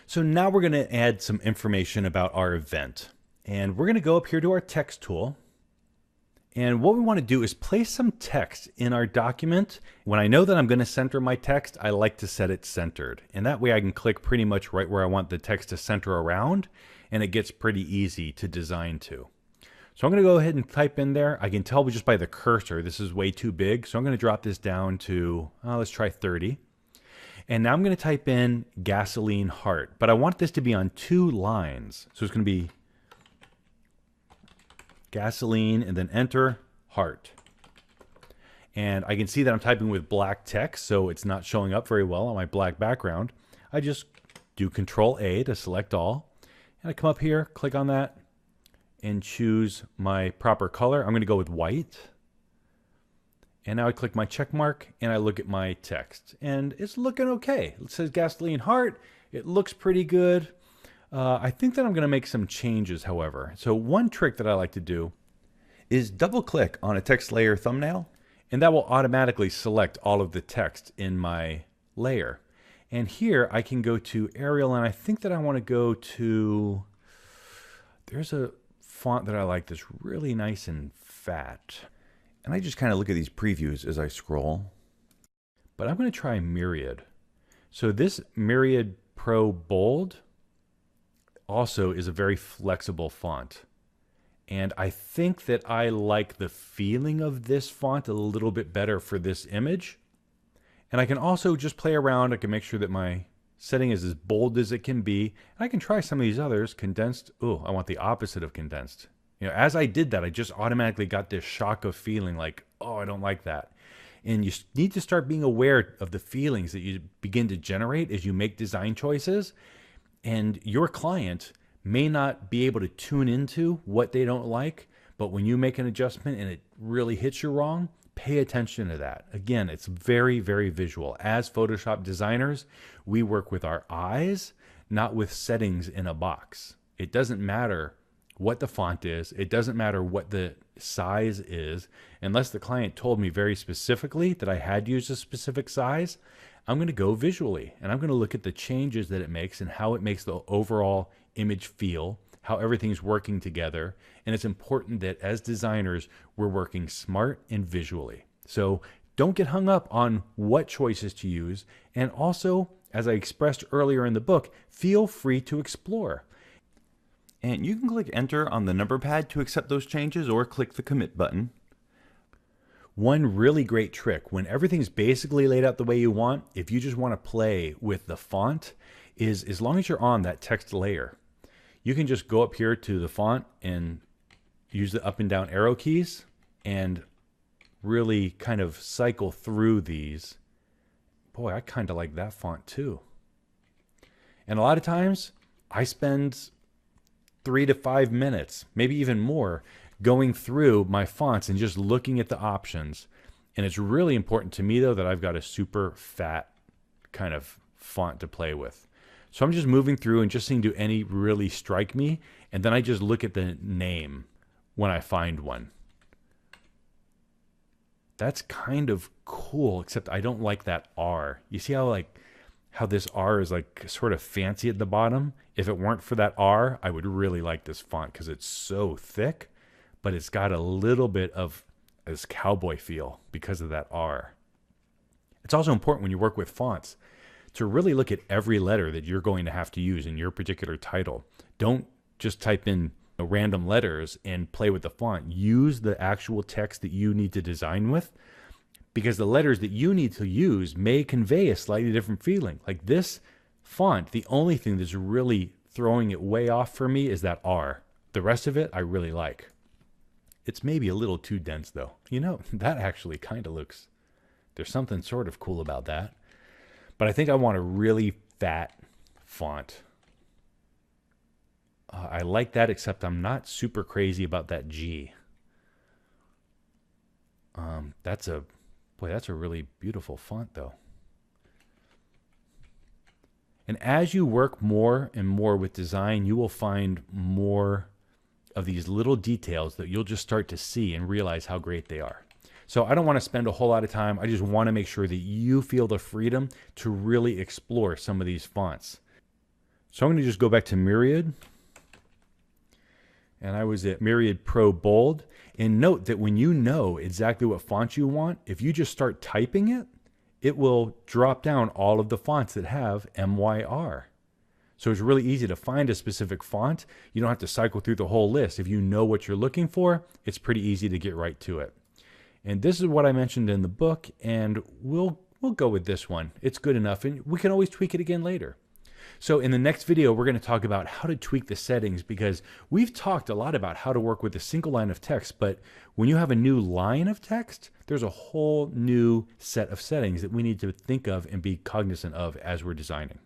So now we're going to add some information about our event. And we're going to go up here to our text tool. And what we want to do is place some text in our document. When I know that I'm going to center my text, I like to set it centered. And that way I can click pretty much right where I want the text to center around, and it gets pretty easy to design to. So I'm going to go ahead and type in there. I can tell just by the cursor, this is way too big. So I'm going to drop this down to, let's try 30. And now I'm going to type in gasoline heart, but I want this to be on 2 lines. So it's going to be gasoline and then enter heart. And I can see that I'm typing with black text, so it's not showing up very well on my black background. I just do Control A to select all. And I come up here, click on that, and choose my proper color. I'm going to go with white. And now I click my check mark and I look at my text. And it's looking okay. It says gasoline heart. It looks pretty good. I think that I'm going to make some changes, however. So one trick that I like to do is double click on a text layer thumbnail, and that will automatically select all of the text in my layer. And here I can go to Arial, and I think that I want to go to, there's a font that I like that's really nice and fat. And I just kind of look at these previews as I scroll. But I'm going to try Myriad. So this Myriad Pro Bold also is a very flexible font. And I think that I like the feeling of this font a little bit better for this image. And I can also just play around. I can make sure that my setting is as bold as it can be. And I can try some of these others. Condensed. Oh, I want the opposite of condensed. You know, as I did that, I just automatically got this shock of feeling like, oh, I don't like that. And you need to start being aware of the feelings that you begin to generate as you make design choices. And your client may not be able to tune into what they don't like, but when you make an adjustment and it really hits you wrong, pay attention to that. Again, it's very, very visual. As Photoshop designers, we work with our eyes, not with settings in a box. It doesn't matter what the font is. It doesn't matter what the size is. Unless the client told me very specifically that I had used a specific size, I'm going to go visually, and I'm going to look at the changes that it makes and how it makes the overall image feel, how everything's working together. And it's important that as designers, we're working smart and visually. So don't get hung up on what choices to use. And also, as I expressed earlier in the book, feel free to explore. And you can click enter on the number pad to accept those changes, or click the commit button. One really great trick when everything's basically laid out the way you want, if you just want to play with the font, is as long as you're on that text layer, you can just go up here to the font and use the up and down arrow keys and really kind of cycle through these. Boy, I kind of like that font too. And a lot of times I spend 3 to 5 minutes, maybe even more, going through my fonts and just looking at the options. And it's really important to me, though, that I've got a super fat kind of font to play with. So I'm just moving through and just seeing, do any really strike me? And then I just look at the name when I find one. That's kind of cool, except I don't like that R. You see how this R is like sort of fancy at the bottom? If it weren't for that R, I would really like this font because it's so thick, but it's got a little bit of this cowboy feel because of that R. It's also important when you work with fonts to really look at every letter that you're going to have to use in your particular title. Don't just type in random letters and play with the font. Use the actual text that you need to design with, because the letters that you need to use may convey a slightly different feeling. Like this font, the only thing that's really throwing it way off for me is that R. The rest of it I really like. It's maybe a little too dense though. You know, that actually kind of looks, there's something sort of cool about that. But I think I want a really fat font. I like that, except I'm not super crazy about that G. That's a really beautiful font though. And as you work more and more with design, you will find more of these little details that you'll just start to see and realize how great they are. So I don't want to spend a whole lot of time. I just want to make sure that you feel the freedom to really explore some of these fonts. So I'm going to just go back to Myriad. And I was at Myriad Pro Bold. And note that when you know exactly what font you want, if you just start typing it, it will drop down all of the fonts that have MYR. So it's really easy to find a specific font. You don't have to cycle through the whole list. If you know what you're looking for, it's pretty easy to get right to it. And this is what I mentioned in the book, and we'll go with this one. It's good enough, and we can always tweak it again later. So in the next video, we're going to talk about how to tweak the settings, because we've talked a lot about how to work with a single line of text, but when you have a new line of text, there's a whole new set of settings that we need to think of and be cognizant of as we're designing.